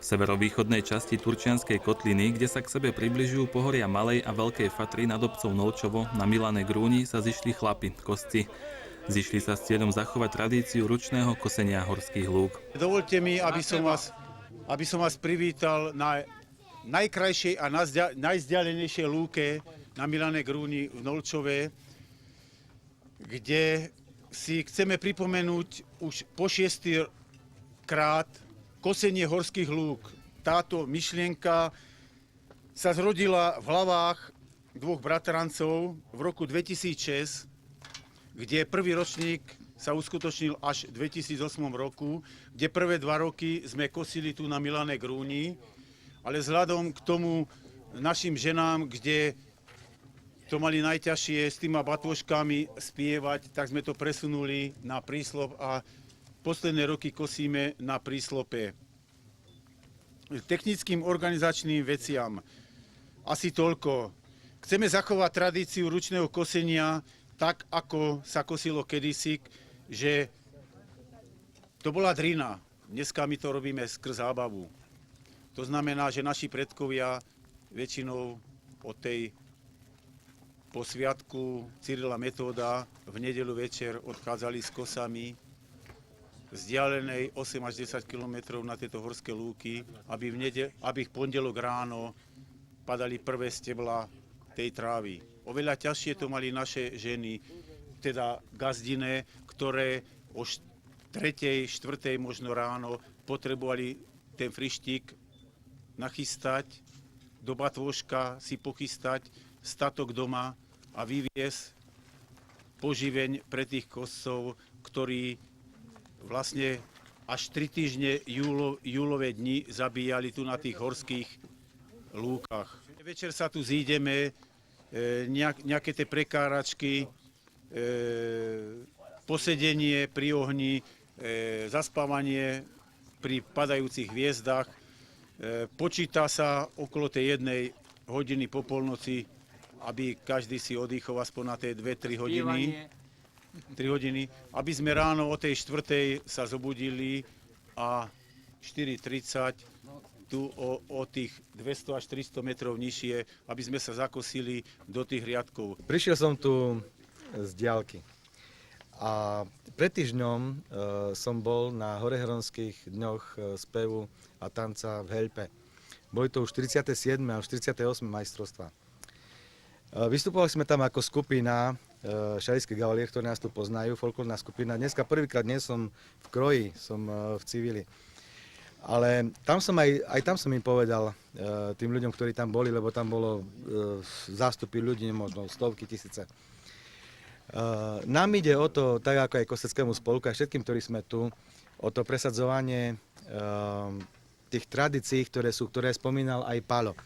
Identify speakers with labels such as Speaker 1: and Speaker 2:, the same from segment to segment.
Speaker 1: V severovýchodnej časti Turčianskej kotliny, kde sa k sebe približujú pohoria Malej a Veľkej Fatry nad obcov Nolčovo na Milane Grúni, sa zišli chlapi, kosci. Zišli sa s cieľom zachovať tradíciu ručného kosenia horských lúk.
Speaker 2: Dovolte mi, aby som vás privítal na najkrajšej a najzdialenejšej lúke na Milane Grúni v Nolčove, kde si chceme pripomenúť už po 6. krát kosenie horských lúk. Táto myšlienka sa zrodila v hlavách dvoch bratrancov v roku 2006, kde prvý ročník sa uskutočnil až v 2008 roku, kde prvé 2 roky sme kosili tu na Milane Grúni, ale vzhľadom k tomu našim ženám, kde to mali najťažšie s týma batôžkami spievať, tak sme to presunuli na príslop a posledné roky kosíme na príslope. Technickým organizačným veciam asi toľko. Chceme zachovať tradíciu ručného kosenia tak, ako sa kosilo kedysi, že to bola drina. Dneska my to robíme skrz zábavu. To znamená, že naši predkovia väčšinou od tej posviatku Cyrila Metóda v nedeľu večer odchádzali s kosami vzdialenej 8 až 10 km na tieto horské lúky, aby v pondelok ráno padali prvé stebla tej trávy. Oveľa ťažšie to mali naše ženy, teda gazdine, ktoré o 3., 4. možno ráno potrebovali ten frištík nachystať, do batôžka si pochystať, statok doma a vyviesť poživeň pre tých koscov, ktorí vlastne až 3 týždne júlové dni zabíjali tu na tých horských lúkach. Večer sa tu zídeme, nejaké tie prekáračky, posedenie pri ohni, zaspávanie pri padajúcich hviezdach. Počíta sa okolo tej 1 hodiny po polnoci, aby každý si oddychol aspoň na tie 2-3 hodiny. 3 hodiny, aby sme ráno o tej 4. sa zobudili a 4:30 tu o tých 200 až 300 metrov nižšie, aby sme sa zakosili do tých riadkov.
Speaker 3: Prišiel som tu z diaľky a pred týždňom som bol na Horehronských dňoch spevu a tanca v Helpe. Boli to už 47. a 48. majstrovstvá. Vystupovali sme tam ako skupina Šarišský Gavalier, ktorí nás tu poznajú, folklórna skupina. Dneska prvýkrát nie som v kroji, som v civili. Ale tam som aj tam som im povedal tým ľuďom, ktorí tam boli, lebo tam bolo zástupy ľudí, možno stovky, tisíce. Nám ide o to, tak ako aj Kosteckému spolku a všetkým, ktorí sme tu, o to presadzovanie tých tradícií, ktoré spomínal aj Pálo.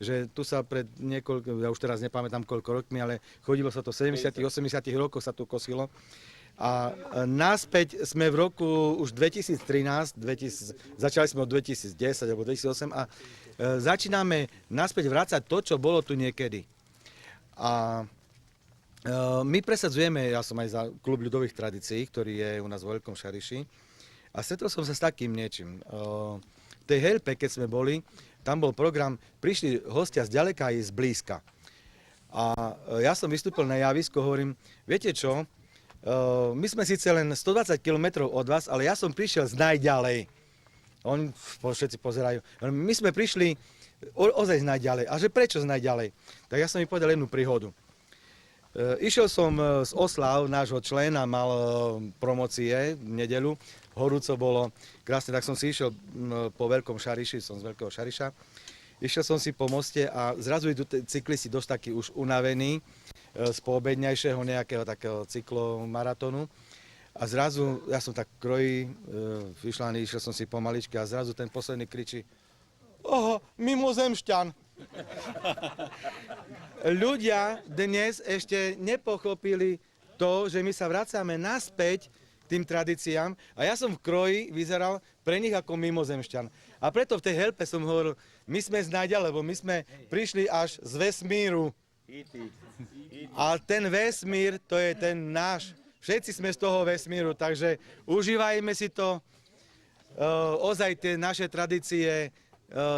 Speaker 3: Že tu sa pred ja už teraz nepamätám koľko rokmi, ale chodilo sa to v 70 80 rokoch sa tu kosilo. A naspäť sme v roku už 2013, začali sme od 2010 alebo 2008 a začíname naspäť vrácať to, čo bolo tu niekedy. A my presadzujeme, ja som aj za klub ľudových tradícií, ktorý je u nás v Veľkom Šariši, a stretol som sa s takým niečím. V tej Helpe, keď sme boli, tam bol program, prišli hostia z ďaleka aj z blízka. A ja som vystúpil na javisko, hovorím, viete čo, my sme síce len 120 km od vás, ale ja som prišiel z najďalej. Oni všetci pozerajú. My sme prišli ozaj z najďalej. A že prečo z najďalej? Tak ja som mi povedal jednu príhodu. Išiel som z oslav nášho člena, mal promocie v nedeľu, horúco bolo krásne, tak som si išiel po Veľkom Šariši, som z Veľkého Šariša. Išiel som si po moste a zrazu idú cyklisti dosť takí už unavení z poobedňajšieho nejakého takého cyklomaratónu. A zrazu, ja som tak krojí, vyšlaný, išiel som si pomaličky a zrazu ten posledný kričí: "Oho, mimozemšťan!" Ľudia dnes ešte nepochopili to, že my sa vracame naspäť k tým tradíciám a ja som v kroji vyzeral pre nich ako mimozemšťan. A preto v tej Helpe som hovoril, my sme znáďa, lebo my sme prišli až z vesmíru. A ten vesmír, to je ten náš. Všetci sme z toho vesmíru, takže užívajme si to. Ozaj tie naše tradície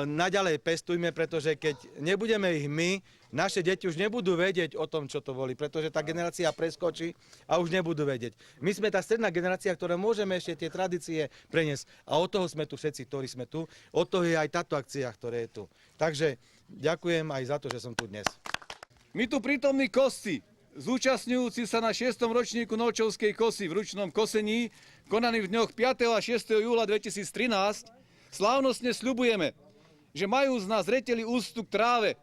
Speaker 3: naďalej pestujme, pretože keď nebudeme ich my, naše deti už nebudú vedieť o tom, čo to boli, pretože tá generácia preskočí a už nebudú vedieť. My sme tá stredná generácia, ktorá môžeme ešte tie tradície preniesť a od toho sme tu všetci, ktorí sme tu, od toho je aj táto akcia, ktorá je tu. Takže ďakujem aj za to, že som tu dnes.
Speaker 4: My tu prítomní kosci, zúčastňujúci sa na 6. ročníku Nolčovskej kosy v ručnom kosení, konaný v dňoch 5. a 6. júla 2013, slávnostne sľubujeme, že majú z nás zreteli úctu k tráve,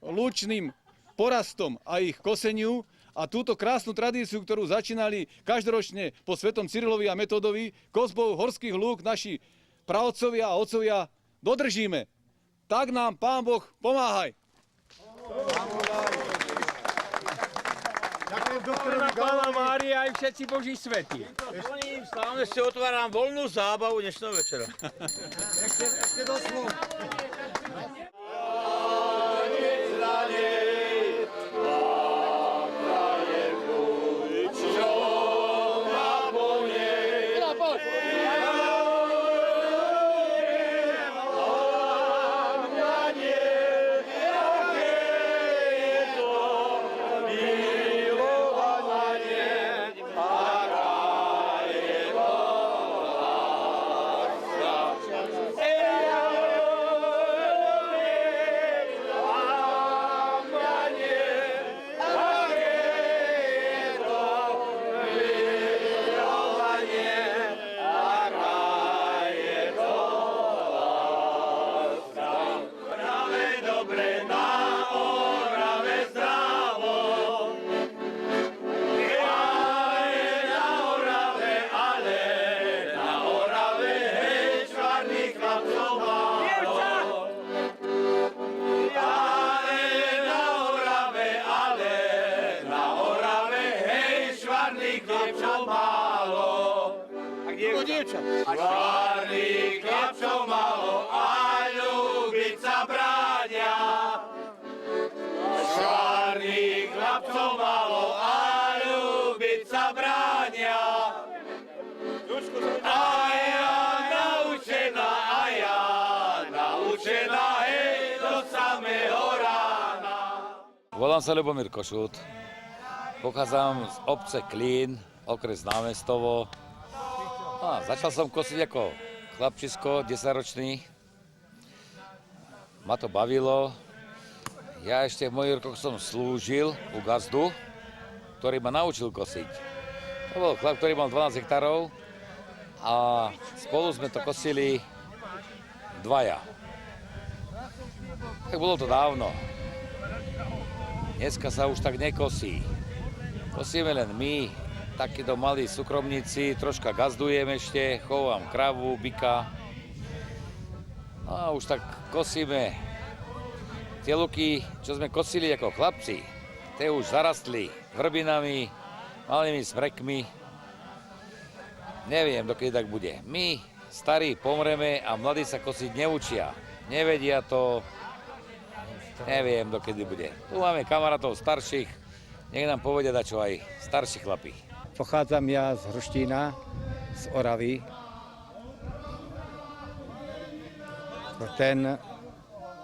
Speaker 4: lučným porastom a ich koseniu a túto krásnu tradíciu, ktorú začínali každoročne po svetom Cyrilovi a Metodovi, kosbou horských lúk naši praotcovia a otcovia dodržíme. Tak nám Pán Boh pomáhaj.
Speaker 5: Pána Mária aj všetci Boží svätí. Slávne si otváram voľnú zábavu dnešného večera. Ešte doslov. Švárnych chlapcov malo a ľúbiť sa bráňa. Švárnych chlapcov malo a ľúbiť sa bráňa. A ja naučená, hej, do samého rána.
Speaker 6: Volám sa Ľubomír Košút, pochádzam z obce Klín, okres Námestovo. Začal som kosiť ako chlapčisko, 10-ročný. Ma to bavilo. Ja ešte v mojich rokoch som slúžil u gazdu, ktorý ma naučil kosiť. To bol chlap, ktorý mal 12 hektárov a spolu sme to kosili dvaja. Tak bolo to dávno. Dneska sa už tak nekosí. Kosíme len my, takíto malí súkromníci, troška gazdujem ešte, chovám kravu, byka. No a už tak kosíme. Tie luky, čo sme kosili ako chlapci, tie už zarastli vrbinami, malými smrekmi. Neviem, dokedy tak bude. My, starí, pomreme a mladí sa kosiť neučia. Nevedia to, neviem, dokedy bude. Tu máme kamarátov starších, nech nám povedia dačo aj starší chlapi.
Speaker 7: Pochádzam ja z Hruštína, z Oravy. Ten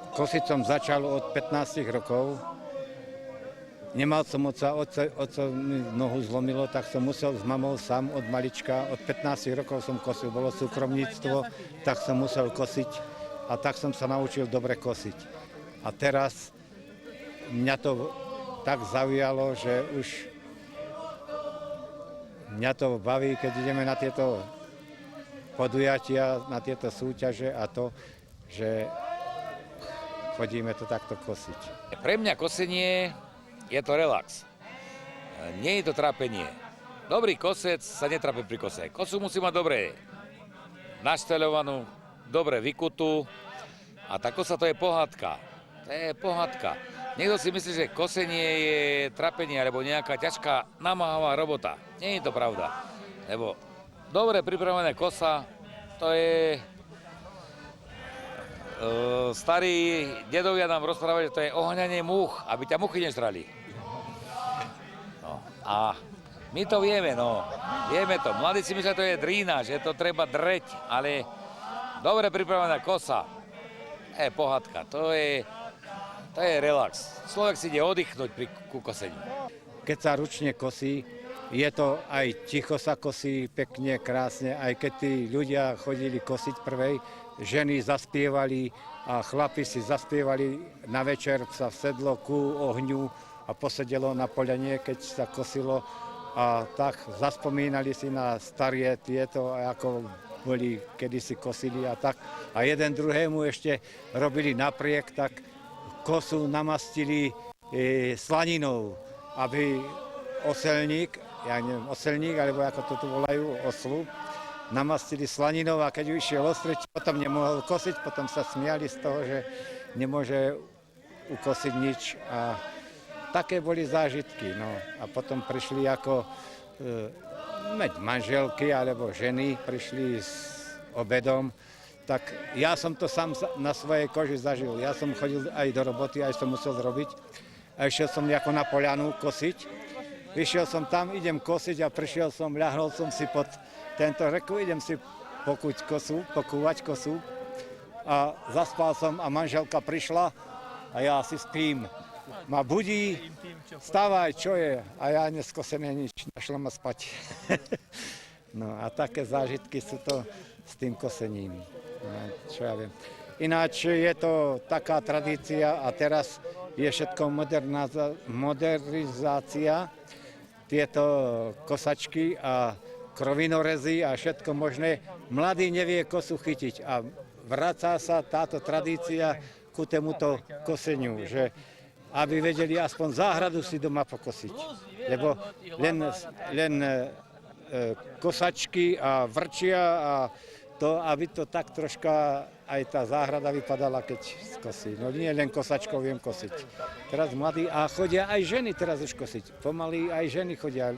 Speaker 7: kosiť som začal od 15 rokov. Nemal som oca mi nohu zlomilo, tak som musel s mamou sám od malička. Od 15 rokov som kosil, bolo súkromníctvo, tak som musel kosiť a tak som sa naučil dobre kosiť. A teraz mňa to tak zaujalo, že už mňa to baví, keď ideme na tieto podujatia, na tieto súťaže a to, že chodíme to takto kosiť.
Speaker 6: Pre mňa kosenie je to relax. Nie je to trápenie. Dobrý kosec sa netrápe pri kose. Kosu musí mať dobre našteľovanú, dobre vykutú a tá kosa to je pohádka. To je pohádka. Niekto si myslí, že kosenie je trápenie alebo nejaká ťažká, namáhavá robota. Nie je to pravda. Lebo dobre pripravené kosa, to je... Starí dedovia nám rozprávali, že to je oháňanie múch, aby ťa muchy nežrali. No, a my to vieme, no. Vieme to. Mladí si myslia, že to je drína, že to treba dreť, ale dobre pripravená kosa. pohádka, to je relax. Človek si ide oddychnúť pri kosení.
Speaker 7: Keď sa ručne kosí, je to aj ticho sa kosí, pekne, krásne, aj keď tí ľudia chodili kosiť prvej, ženy zaspievali a chlapi si zaspievali, na večer sa vsedlo ku ohňu a posedelo na poľane, keď sa kosilo a tak zaspomínali si na staré tieto, ako boli kedysi kosili a tak. A jeden druhému ešte robili napriek, tak kosu namastili slaninou, aby oselník, ja neviem, oselník, alebo ako to tu volajú, oslu, namastili slaninou a keď išiel ostreť, potom nemohol kosiť, potom sa smiali z toho, že nemôže ukosiť nič a také boli zážitky. No. A potom prišli ako manželky alebo ženy, prišli s obedom, tak ja som to sám na svojej koži zažil. Ja som chodil aj do roboty, aj som musel robiť. A išiel som nejako na poľanu kosiť. Vyšiel som tam, idem kosiť a prišiel som, ľahnul som si pod tento reku, idem si pokúvať kosu. A zaspal som a manželka prišla a ja si spím. Ma budí, vstávaj, čo je? A ja neskosené nič, našla ma spať. No a také zážitky sú to s tým kosením. No, čo ja viem. Ináč je to taká tradícia a teraz je všetko modernizácia. Tieto kosačky a krovinorezy a všetko možné. Mladý nevie kosu chytiť a vracá sa táto tradícia ku tomuto koseniu, že aby vedeli aspoň záhradu si doma pokosiť. Lebo len kosačky a vrčia a to, aby to tak troška aj tá záhrada vypadala, keď skosí. No nie len kosačkou viem kosiť. Teraz mladí, a chodia aj ženy teraz už kosiť. Pomaly aj ženy chodia,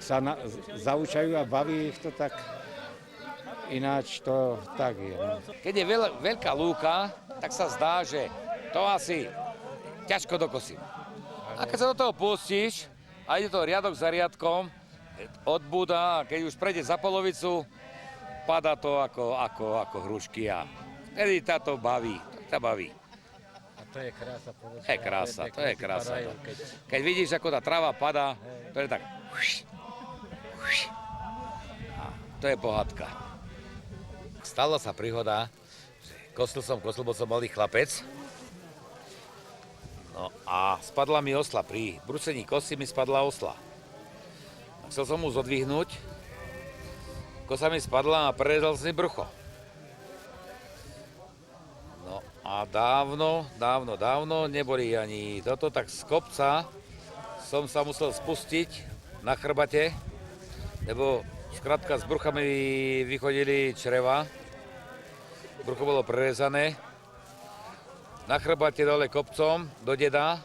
Speaker 7: sa zaučajú a baví ich to tak. Ináč to tak je. No.
Speaker 6: Keď je veľká lúka, tak sa zdá, že to asi ťažko dokosím. A keď sa do toho pustíš a ide to riadok za riadkom, od Buda, keď už prejde za polovicu, padá to ako hrušky a vtedy táto baví, tá baví.
Speaker 7: A to je krása, povedz.
Speaker 6: To je krása, to je krása. Keď vidíš, ako tá tráva padá, to je tak. A to je pohádka. Stala sa príhoda, že kosil, bol som malý chlapec. No a spadla mi osla, pri brúsení kosy mi spadla osla. Chcel som mu zodvihnúť, kosa mi spadla a prerezal si brucho. No a dávno neboli ani toto, tak z kopca som sa musel spustiť na chrbate, lebo skrátka z brucha mi vychodili čreva, brucho bolo prerezané. Na chrbate dole kopcom do deda.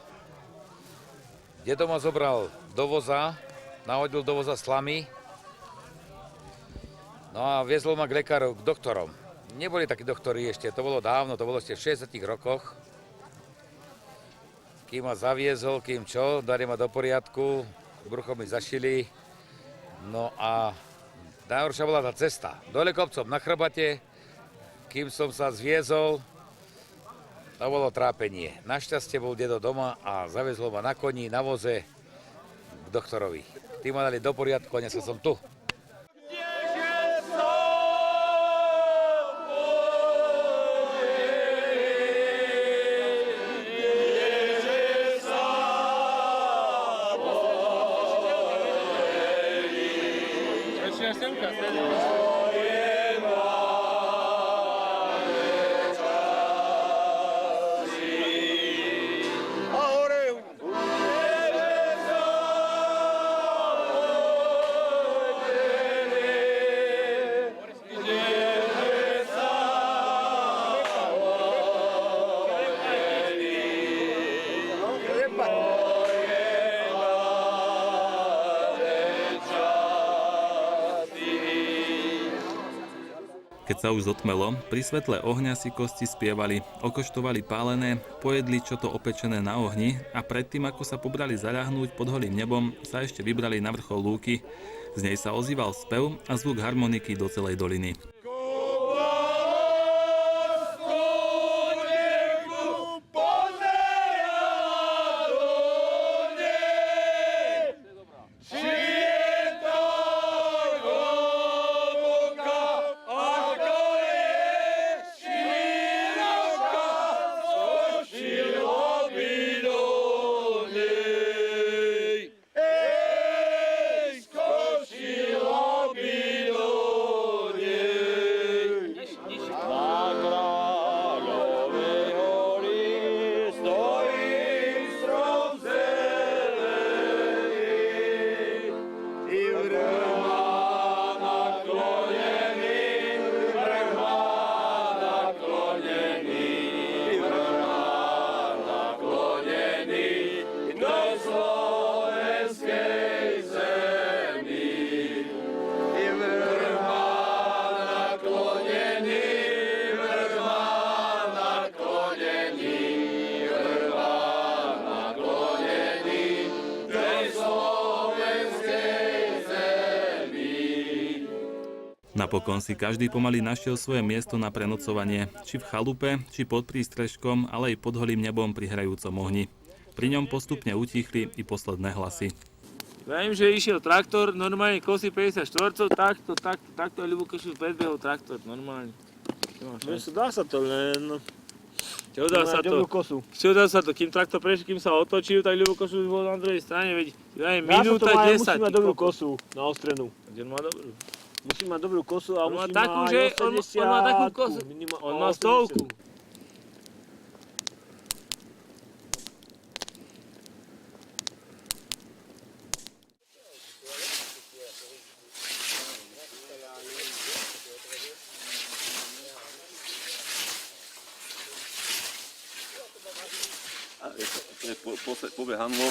Speaker 6: Dedo ma zobral do voza, nahodil do voza slamy. No a viezol ma k lekáru, k doktorom. Neboli takí doktori ešte, to bolo dávno, to bolo ešte v 60 rokoch. Kým ma zaviezol, dali ma do poriadku, brucho mi zašili. No a najhoršia bola tá cesta. Dole kopcom na chrbate, kým som sa zviezol, to bolo trápenie. Našťastie bol dedo doma a zavezol ma na koni, na voze k doktorovi. Tí ma dali do poriadku a dneska som tu.
Speaker 1: Keď sa už zotmelo, pri svetle ohňa si kosti spievali, okoštovali pálené, pojedli čo to opečené na ohni a predtým, ako sa pobrali zaľahnúť pod holým nebom, sa ešte vybrali na vrchol lúky. Z nej sa ozýval spev a zvuk harmoniky do celej doliny. Napokon si každý pomaly našiel svoje miesto na prenocovanie, či v chalupe, či pod prístrežkom, ale aj pod holým nebom pri hrajúcom ohni. Pri ňom postupne utichli i posledné hlasy.
Speaker 5: Viem, že išiel traktor, normálne kosí 54, takto ľubokošu predbehol traktor, normálne.
Speaker 8: Dá sa to, len...
Speaker 5: Čo dá sa to? Čo dá sa to? Kým traktor prešiel, kým sa otočil, tak ľubokošu bol na druhej strane, veď minúta 10.
Speaker 8: Musí mať dobrú kosu na ostrenú.
Speaker 5: Kde má dobrú?
Speaker 8: Musí mať dobrú kosu a
Speaker 5: On má
Speaker 8: musí
Speaker 5: takú,
Speaker 8: mať
Speaker 5: že
Speaker 8: 80.
Speaker 5: on má takú kosu. On má 100.
Speaker 9: Pobehanlo.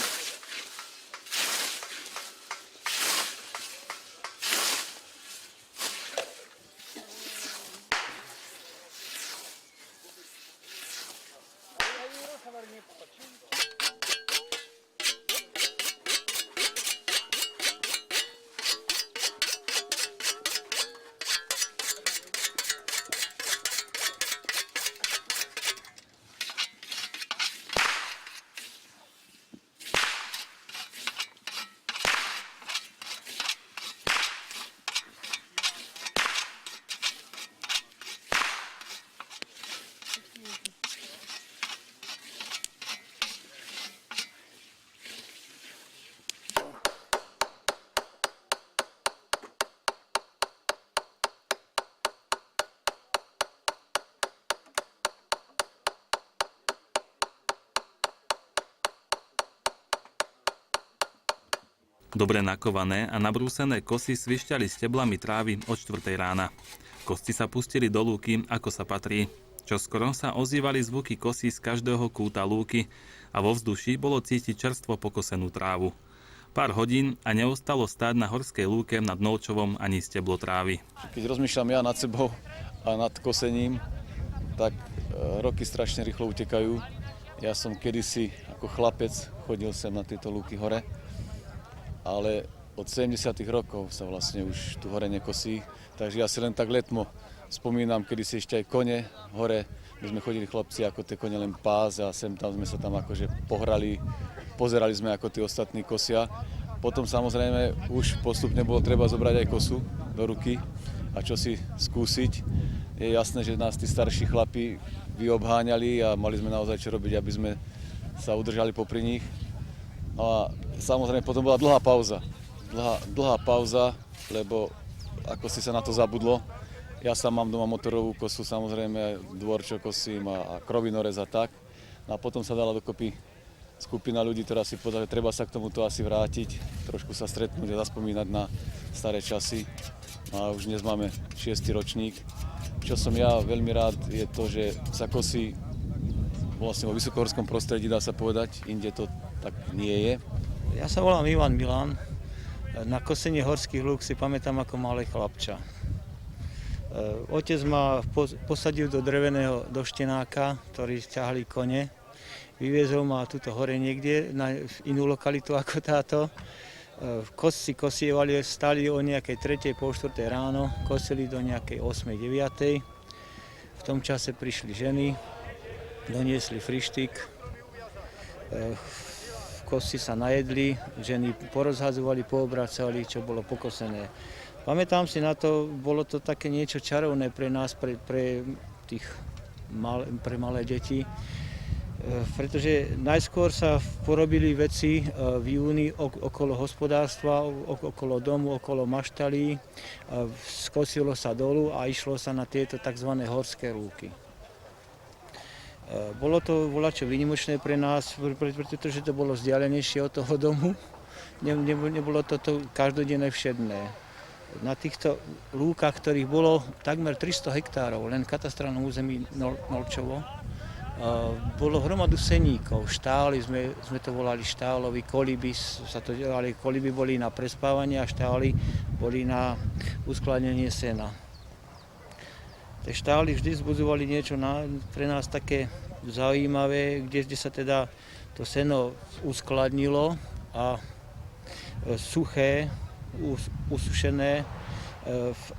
Speaker 1: Dobre nakované a nabrúsené kosy svišťali steblami trávy od 4 rána. Kosti sa pustili do lúky, ako sa patrí. Čoskoro sa ozývali zvuky kosí z každého kúta lúky a vo vzduši bolo cítiť čerstvo pokosenú trávu. Pár hodín a neostalo stáť na horskej lúke nad Nolčovom ani steblo trávy.
Speaker 10: Keď rozmýšľam ja nad sebou a nad kosením, tak roky strašne rýchlo utekajú. Ja som kedysi ako chlapec chodil sem na tieto lúky hore, ale od 70. rokov sa vlastne už tu hore nekosí, takže ja si len tak letmo spomínam, kedy si ešte aj kone hore, my sme chodili chlapci ako tie kone len pás a sem tam sme sa tam akože pohrali, pozerali sme ako tí ostatní kosia. Potom samozrejme už postupne bolo treba zobrať aj kosu do ruky a čo si skúsiť. Je jasné, že nás tí starší chlapi vyobháňali a mali sme naozaj čo robiť, aby sme sa udržali popri nich. No a samozrejme potom bola dlhá pauza, lebo ako si sa na to zabudlo. Ja sám mám doma motorovú kosu, samozrejme dvor, čo kosím a krovinorez a tak. No a potom sa dala dokopy skupina ľudí, ktorá si povedala, že treba sa k tomuto asi vrátiť, trošku sa stretnúť a zaspomínať na staré časy. No a už dnes máme 6. ročník. Čo som ja veľmi rád je to, že sa kosí vlastne vo vysokohorskom prostredí, dá sa povedať, inde to tak nie je.
Speaker 11: Ja sa volám Ivan Milan. Na kosenie horských lúk si pamätám ako malé chlapča. Otec ma posadil do dreveného doštenáka, ktorý ťahali kone. Vyviezol ma tuto hore niekde, na inú lokalitu ako táto. Kosci kosievali, stali o nejakej 3. po 4. ráno, kosili do nejakej 8. 9. V tom čase prišli ženy, doniesli frištík, kosci sa najedli, ženy porozhadzovali, poobracali, čo bolo pokosené. Pamätám si na to, bolo to také niečo čarovné pre nás, pre malé deti, pretože najskôr sa porobili veci v júni okolo hospodárstva, okolo domu, okolo maštalí, skosilo sa dolu a išlo sa na tieto tzv. Horské lúky. Bolo to voľačo výnimočné pre nás, pretože to bolo vzdialenejšie od toho domu. Nebolo to každodenné všedné. Na týchto lúkach, ktorých bolo takmer 300 hektárov, len v katastrálnom území Nolčovo, bolo hromadu seníkov, štály, sme to volali štálovi, koliby sa to delali, koliby boli na prespávanie a štály boli na uskladnenie sena. Tie štály vždy vzbudzovali niečo pre nás také zaujímavé, kde sa teda to seno uskladnilo a suché, usušené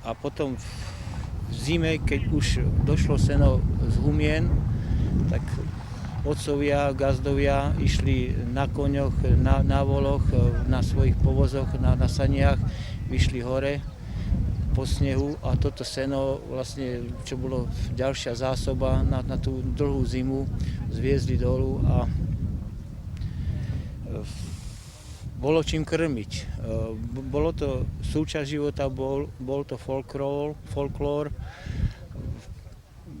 Speaker 11: A potom v zime, keď už došlo seno z humien, tak otcovia, gazdovia išli na koňoch, na voloch, na svojich povozoch, na saniach, vyšli hore po snehu a toto seno, vlastne, čo bolo ďalšia zásoba na tú dlhú zimu, zviezli dolu a bolo čím krmiť. Bolo to súčasť života, bol to folklór,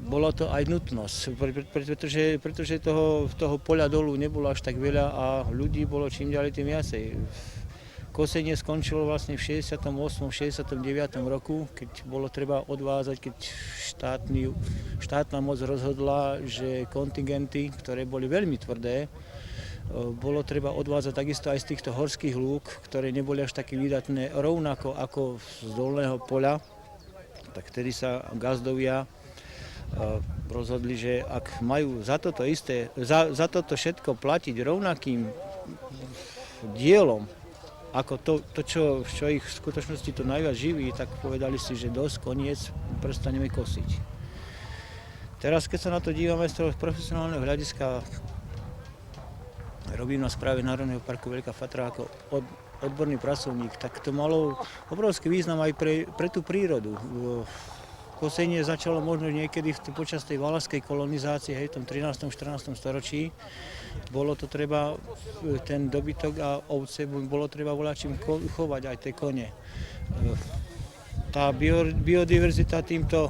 Speaker 11: bolo to aj nutnosť, pretože toho poľa dolu nebolo až tak veľa a ľudí bolo čím ďalej tým viacej. Kosenie skončilo vlastne v 68. 69. roku, keď bolo treba odvázať, keď štátna moc rozhodla, že kontingenty, ktoré boli veľmi tvrdé, bolo treba odvázať takisto aj z týchto horských lúk, ktoré neboli až také výdatné, rovnako ako z dolného poľa. Tak vtedy sa gazdovia rozhodli, že ak majú za toto všetko platiť rovnakým dielom, ako to čo ich v skutočnosti to najviac živí, tak povedali si, že dosť, koniec, prestaneme kosiť. Teraz, keď sa na to dívame z toho profesionálneho hľadiska, robím na správe Národného parku Veľká Fatra ako odborný pracovník, tak to malo obrovský význam aj pre tú prírodu. Kosenie začalo možno niekedy počas tej valašskej kolonizácie, v tom 13. 14. storočí. Bolo to treba, ten dobytok a ovce, bolo treba voľačím chovať aj tie kone. Tá biodiverzita týmto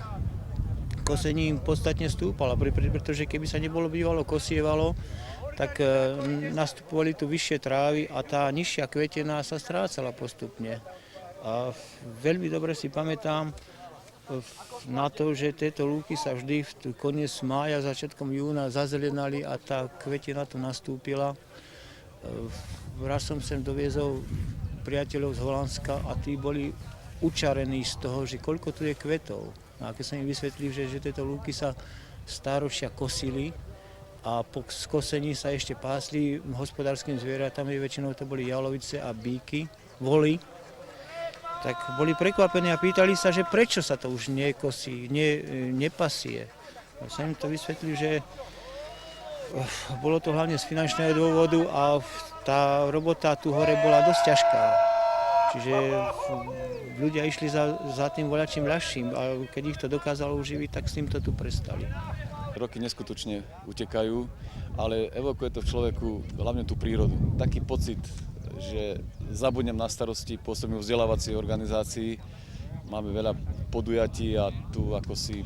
Speaker 11: kosením podstatne stúpala, pretože keby sa nebolo bývalo kosievalo, tak nastupovali tu vyššie trávy a tá nižšia kvetená sa strácala postupne. A veľmi dobre si pamätám na to, že tieto lúky sa vždy v koniec mája, začiatkom júna zazelenali a tá kvetina tu nastúpila. Raz som sem doviezol priateľov z Holandska a tí boli učarení z toho, že koľko tu je kvetov. A keď som im vysvetlil, že tieto lúky sa stáročia kosili a po skosení sa ešte pásli hospodárskym zvieratami, väčšinou to boli jalovice a bíky, voly, tak boli prekvapení a pýtali sa, že prečo sa to už nekosí, nepasie. Ja som im to vysvetlil, že bolo to hlavne z finančného dôvodu a tá robota tu hore bola dosť ťažká. Čiže ľudia išli za tým voľačím ľahším a keď ich to dokázalo uživiť, tak s týmto tu prestali.
Speaker 10: Roky neskutočne utekajú, ale evokuje to v človeku hlavne tú prírodu. Taký pocit, že zabudnem na starosti, pôsobím v vzdelávacej organizácii, máme veľa podujatí a tu ako si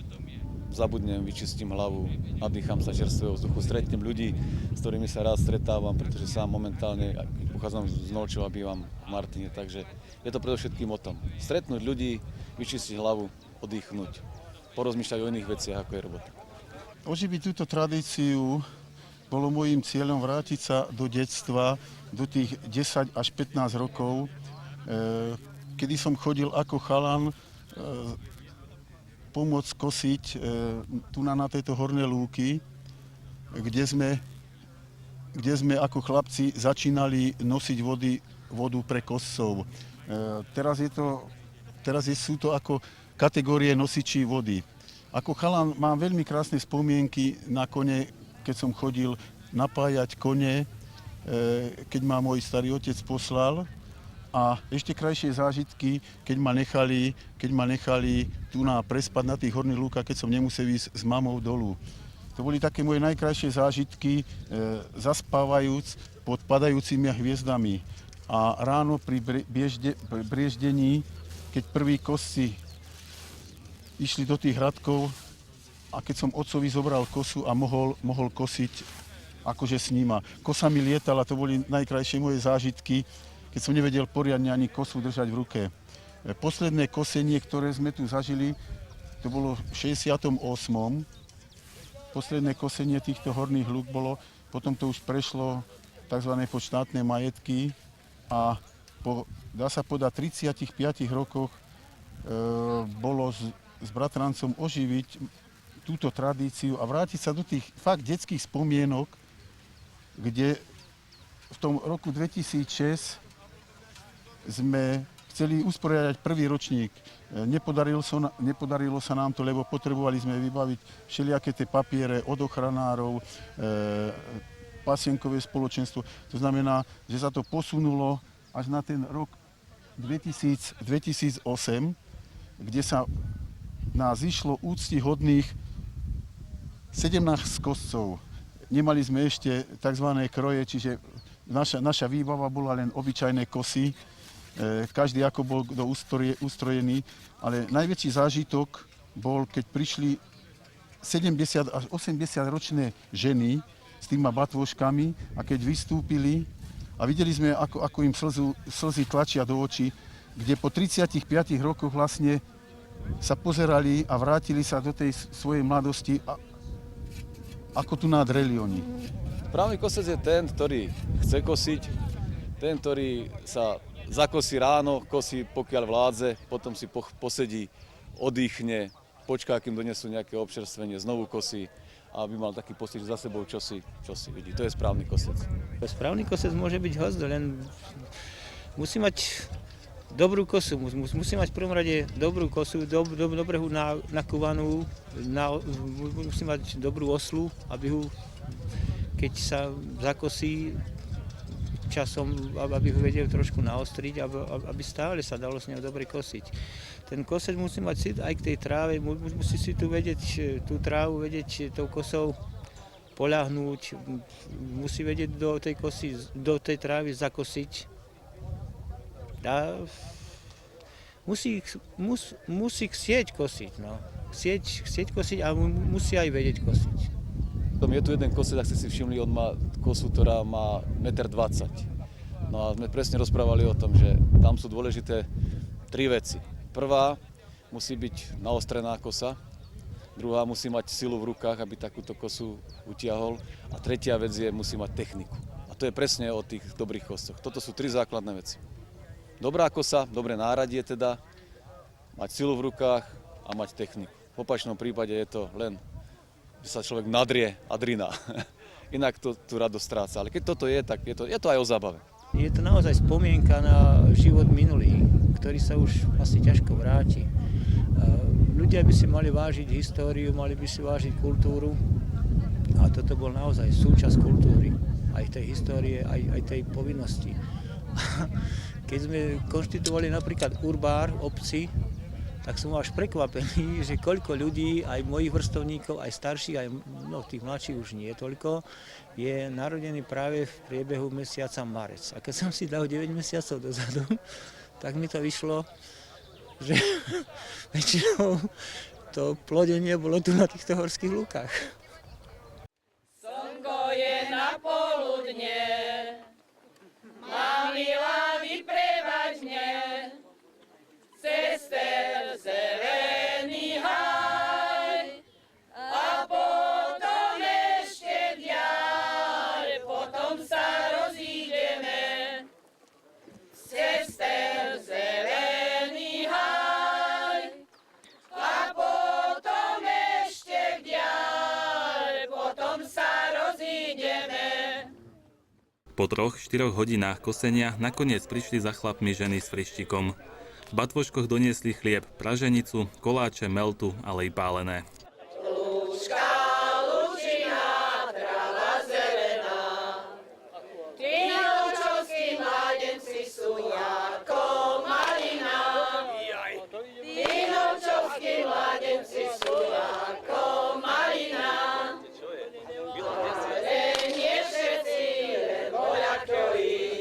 Speaker 10: zabudnem, vyčistím hlavu, nadýcham sa čerstvého vzduchu, stretnem ľudí, s ktorými sa rád stretávam, pretože sám momentálne pochádzam z Nolčova, bývam v Martine, takže je to predovšetkým o tom. Stretnúť ľudí, vyčistiť hlavu, oddychnúť, porozmýšľať o iných veciach, ako je robota.
Speaker 2: Oživiť túto tradíciu bolo môjim cieľom vrátiť sa do detstva, do tých 10 až 15 rokov, kedy som chodil ako chalan pomôcť kosiť tu na tejto horné lúky, kde sme ako chlapci začínali nosiť vodu pre koscov. Teraz sú to ako kategórie nosičí vody. Ako chalan mám veľmi krásne spomienky na kone, keď som chodil napájať kone, keď ma môj starý otec poslal. A ešte krajšie zážitky, keď ma nechali tu prespať na tých horných lúkach, keď som nemusel ísť s mamou dolu. To boli také moje najkrajšie zážitky, zaspávajúc pod padajúcimi hviezdami. A ráno pri brieždení, keď prví kosci išli do tých hradkov a keď som otcovi zobral kosu a mohol kosiť akože s nima. Kosa mi lietala, to boli najkrajšie moje zážitky, keď som nevedel poriadne ani kosu držať v ruke. Posledné kosenie, ktoré sme tu zažili, to bolo v 68. Posledné kosenie týchto horných lúk bolo, potom to už prešlo tzv. Pod štátne majetky a dá sa povedať, 35 rokoch bolo s bratrancom oživiť túto tradíciu a vrátiť sa do tých fakt detských spomienok, kde v tom roku 2006 sme
Speaker 12: chceli usporiadať prvý ročník. Nepodarilo sa nám to, lebo potrebovali sme vybaviť všelijaké tie papiere od ochranárov, pasienkové spoločenstvo. To znamená, že sa to posunulo až na ten rok 2008, kde sa nás zišlo úctihodných 17 koscov. Nemali sme ešte tzv. Kroje, čiže naša výbava bola len obyčajné kosy. Každý ako bol kto ustrojený, ale najväčší zážitok bol, keď prišli 70 až 80 ročné ženy s týma batôžkami a keď vystúpili a videli sme, ako im slzy tlačia do očí, kde po 35 rokoch vlastne sa pozerali a vrátili sa do tej svojej mladosti, ako tu nádreli oni.
Speaker 10: Správny kosec je ten, ktorý chce kosiť, ten, ktorý sa zakosí ráno, kosí pokiaľ vládze, potom si posedí, oddychne, počká, kým donesú nejaké občerstvenie, znovu kosí, aby mal taký pocit, že za sebou čosi vidí. To je správny kosec.
Speaker 11: Správny kosec môže byť hozd, len musí mať dobrú kosu, musí mať v prvom rade dobrú kosu, dobre nakúvanú, musí mať dobrú oslu, aby ho, keď sa zakosí časom, aby ho vedel trošku naostriť, aby stále sa dalo s ňou dobre kosiť. Ten kosec musí mať cit aj k tej tráve, musí si tu vedieť, tú trávu vedieť tou kosou poľahnúť, musí vedieť do tej trávy zakosiť. Musí chcieť kosiť, no. Chcieť kosiť a musí aj vedieť kosiť.
Speaker 10: Je tu jeden kosec, ak ste si všimli, on má kosu, ktorá má 1,20 m. No a sme presne rozprávali o tom, že tam sú dôležité 3 veci. Prvá, musí byť naostrená kosa. Druhá, musí mať silu v rukách, aby takúto kosu utiahol. A tretia vec je, musí mať techniku. A to je presne o tých dobrých koscoch. Toto sú 3 základné veci. Dobrá kosa, dobré náradie teda, mať silu v rukách a mať techniku. V opačnom prípade je to len, že sa človek nadrie a driná. Inak to tú radosť stráca. Ale keď toto je, tak je to aj o zábave.
Speaker 11: Je to naozaj spomienka na život minulý, ktorý sa už asi ťažko vráti. Ľudia by si mali vážiť históriu, mali by si vážiť kultúru a toto bol naozaj súčasť kultúry, aj tej histórie, aj tej povinnosti. Keď sme konštituovali napríklad urbár v obci, tak som až prekvapený, že koľko ľudí, aj mojich vrstovníkov, aj starších, aj tých mladších už nie toľko, je narodený práve v priebehu mesiaca marec. A keď som si dal 9 mesiacov dozadu, tak mi to vyšlo, že väčšinou to plodenie bolo tu na týchto horských lúkach.
Speaker 13: Slnko je na poludne, mám milá vyprevať mne, cester zelený haj a potom ešte ďalej, potom sa rozídeme. Cester zelený haj a potom ešte ďalej, potom sa rozídeme.
Speaker 1: Po 3-4 hodinách kosenia nakoniec prišli za chlapmi ženy s frištikom. V batvoškoch doniesli chlieb, praženicu, koláče, meltu, ale i pálené.
Speaker 13: Lúčka, lúčina, tráva zelená, tí novčovskí mládenci sú ako malina. Tí novčovskí mládenci sú ako malina. Ale nie všetci, len voľaktori.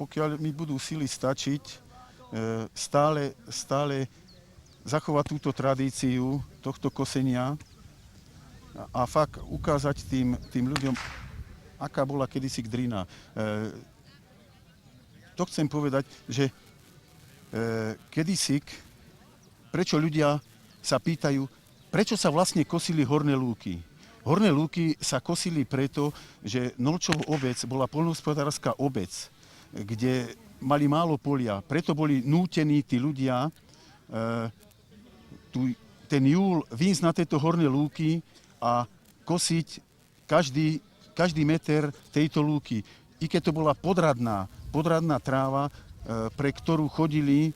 Speaker 12: Pokiaľ mi budú sily stačiť, stále zachovať túto tradíciu tohto kosenia a fakt ukázať tým ľuďom, aká bola kedysi drina. To chcem povedať, že kedysi, prečo ľudia sa pýtajú, prečo sa vlastne kosili horné lúky. Horné lúky sa kosili preto, že Nolčov obec bola poľnohospodárska obec, kde mali málo polia, preto boli nútení tí ľudia ten júl výjsť na tieto horné lúky a kosiť každý meter tejto lúky. I keď to bola podradná tráva, pre ktorú chodili,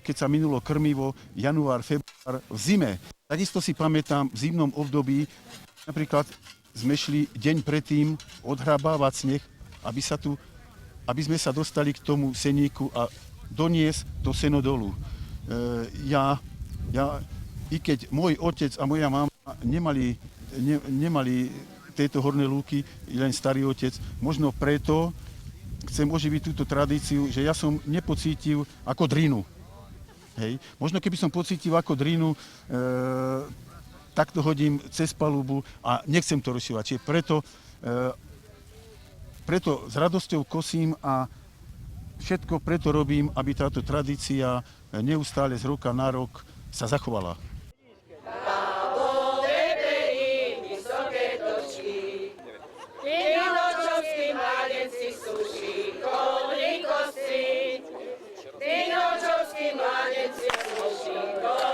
Speaker 12: keď sa minulo krmivo, január, február, v zime. Takisto si pamätám, v zimnom období, napríklad sme šli deň predtým odhrabávať sneh, aby sme sa dostali k tomu seníku a doniesť to seno dolu. I keď môj otec a moja mama nemali tieto horné lúky, len starý otec, možno preto chcem oživiť túto tradíciu, že ja som nepocítil ako drinu. Hej. Možno keby som pocítil ako drinu, tak to hodím cez palubu a nechcem to rozšívať. Čiže preto s radosťou kosím a všetko preto robím, aby táto tradícia neustále z roka na rok sa zachovala.
Speaker 13: Mládenci suší,